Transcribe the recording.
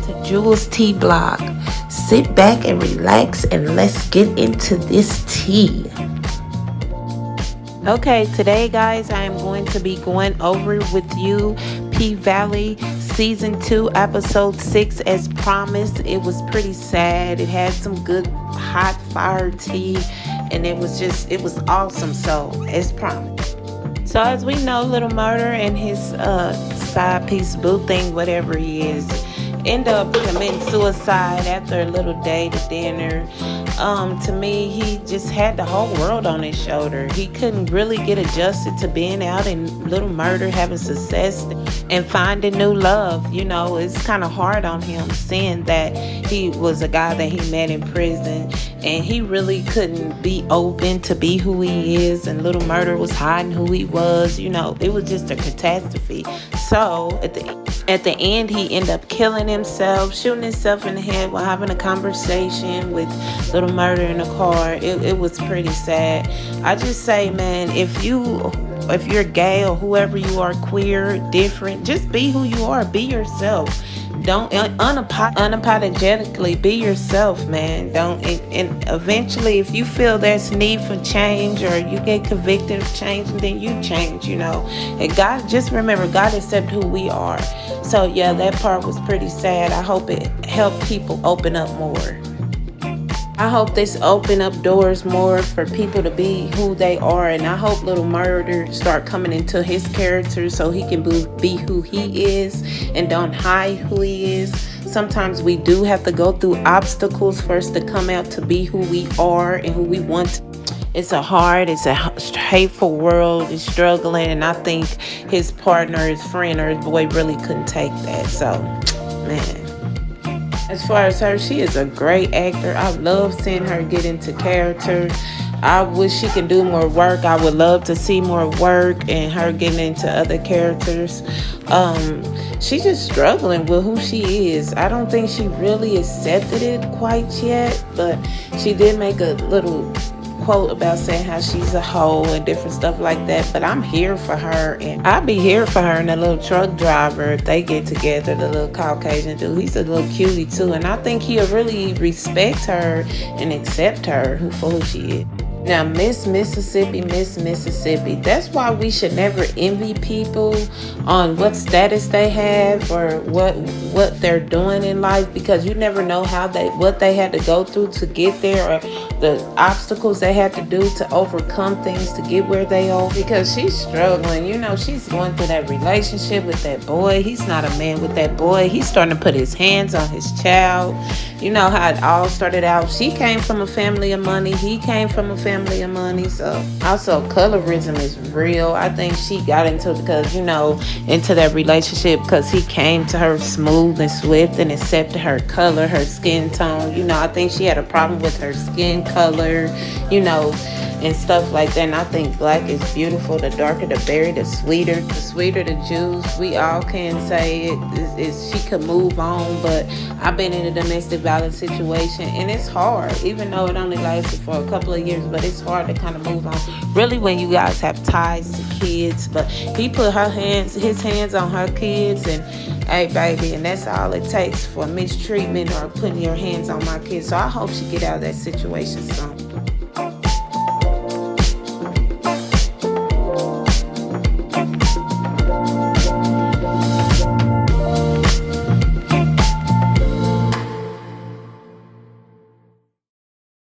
to Jules Tea Blog. Sit back and relax and let's get into this tea. Okay, today guys, I am going to be going over with you PValley Season 2, Episode 6 as promised. It was pretty sad. It had some good hot fire tea and it was awesome, so as promised. So as we know, Little Murder and his side piece boo thing, whatever he is, end up committing suicide after a little date at dinner. To me, he just had the whole world on his shoulder. He couldn't really get adjusted to being out in Little Murder, having success and finding new love. You know, it's kind of hard on him seeing that he was a guy that he met in prison and he really couldn't be open to be who he is, and Little Murder was hiding who he was. You know, it was just a catastrophe. So at the end, he ended up killing himself, shooting himself in the head while having a conversation with Little Murder in the car. It was pretty sad. I just say, man, if you're gay or whoever you are, queer, different, just be who you are. Be yourself. Don't unapologetically be yourself, man. Don't and eventually, if you feel there's need for change or you get convicted of change, then you change, you know. And God, just remember, God accepts who we are. So yeah, that part was pretty sad. I hope it helped people open up more. I hope this open up doors more for people to be who they are, and I hope Little Murder start coming into his character so he can be who he is and don't hide who he is. Sometimes we do have to go through obstacles first to come out to be who we are and who we want to. It's a hateful world. It's struggling, and I think his partner, his friend, or his boy really couldn't take that. So, man. As far as her, she is a great actor. I love seeing her get into character. I wish she could do more work. I would love to see more work and her getting into other characters. She's just struggling with who she is. I don't think she really accepted it quite yet, but she did make a little quote about saying how she's a hoe and different stuff like that. But I'm here for her, and I'll be here for her and the little truck driver if they get together, the little Caucasian dude. He's a little cutie too, and I think he'll really respect her and accept her for who she is. Now, Miss Mississippi, that's why we should never envy people on what status they have or what they're doing in life, because you never know what they had to go through to get there, or the obstacles they had to do to overcome things to get where they are. Because she's struggling, you know, she's going through that relationship with that boy. He's not a man with that boy. He's starting to put his hands on his child. You know how it all started out. She came from a family of money. He came from a family of money. So also colorism is real. I think she got into that relationship because he came to her smooth and swift and accepted her color, her skin tone. You know, I think she had a problem with her skin color, you know, and stuff like that. And I think black is beautiful. The darker the berry, the sweeter the juice. We all can say it she could move on, but I've been in a domestic violence situation and it's hard, even though it only lasted for a couple of years, but it's hard to kind of move on, really, when you guys have ties to kids. But he put his hands on her kids, and hey baby, and that's all it takes for mistreatment or putting your hands on my kids. So I hope she get out of that situation soon.